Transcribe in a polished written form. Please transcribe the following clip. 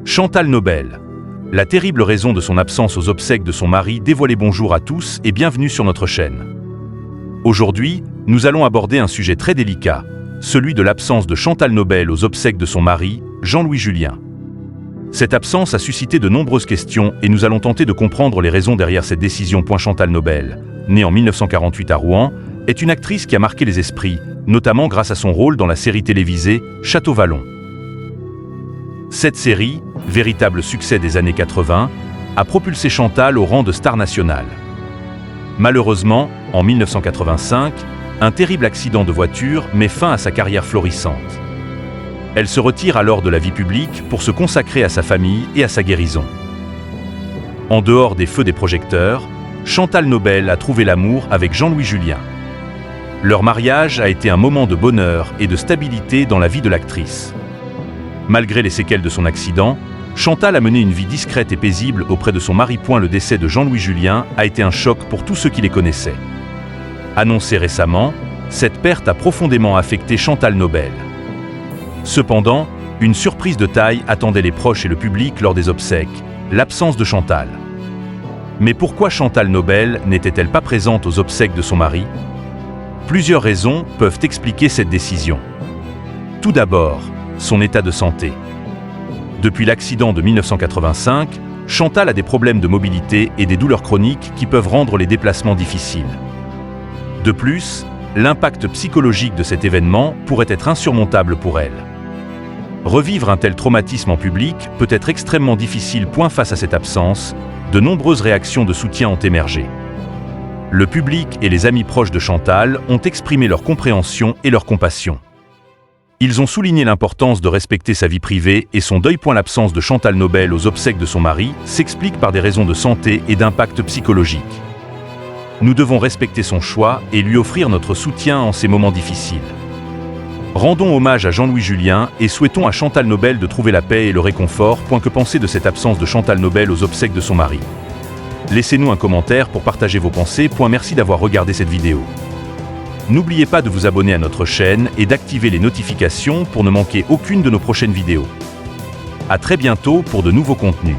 Chantal Nobel. La terrible raison de son absence aux obsèques de son mari dévoilée. Bonjour à tous et bienvenue sur notre chaîne. Aujourd'hui, nous allons aborder un sujet très délicat, celui de l'absence de Chantal Nobel aux obsèques de son mari, Jean-Louis Julien. Cette absence a suscité de nombreuses questions et nous allons tenter de comprendre les raisons derrière cette décision. Chantal Nobel, née en 1948 à Rouen, est une actrice qui a marqué les esprits, notamment grâce à son rôle dans la série télévisée Château Vallon. Cette série, véritable succès des années 80, a propulsé Chantal au rang de star nationale. Malheureusement, en 1985, un terrible accident de voiture met fin à sa carrière florissante. Elle se retire alors de la vie publique pour se consacrer à sa famille et à sa guérison. En dehors des feux des projecteurs, Chantal Nobel a trouvé l'amour avec Jean-Louis Julien. Leur mariage a été un moment de bonheur et de stabilité dans la vie de l'actrice. Malgré les séquelles de son accident, Chantal a mené une vie discrète et paisible auprès de son mari. Le décès de Jean-Louis Julien a été un choc pour tous ceux qui les connaissaient. Annoncé récemment, cette perte a profondément affecté Chantal Nobel. Cependant, une surprise de taille attendait les proches et le public lors des obsèques, l'absence de Chantal. Mais pourquoi Chantal Nobel n'était-elle pas présente aux obsèques de son mari? Plusieurs raisons peuvent expliquer cette décision. Tout d'abord, son état de santé. Depuis l'accident de 1985, Chantal a des problèmes de mobilité et des douleurs chroniques qui peuvent rendre les déplacements difficiles. De plus, l'impact psychologique de cet événement pourrait être insurmontable pour elle. Revivre un tel traumatisme en public peut être extrêmement difficile. Face à cette absence, de nombreuses réactions de soutien ont émergé. Le public et les amis proches de Chantal ont exprimé leur compréhension et leur compassion. Ils ont souligné l'importance de respecter sa vie privée et son deuil. L'absence de Chantal Nobel aux obsèques de son mari s'explique par des raisons de santé et d'impact psychologique. Nous devons respecter son choix et lui offrir notre soutien en ces moments difficiles. Rendons hommage à Jean-Louis Julien et souhaitons à Chantal Nobel de trouver la paix et le réconfort. Que penser de cette absence de Chantal Nobel aux obsèques de son mari? Laissez-nous un commentaire pour partager vos pensées. Merci d'avoir regardé cette vidéo. N'oubliez pas de vous abonner à notre chaîne et d'activer les notifications pour ne manquer aucune de nos prochaines vidéos. À très bientôt pour de nouveaux contenus.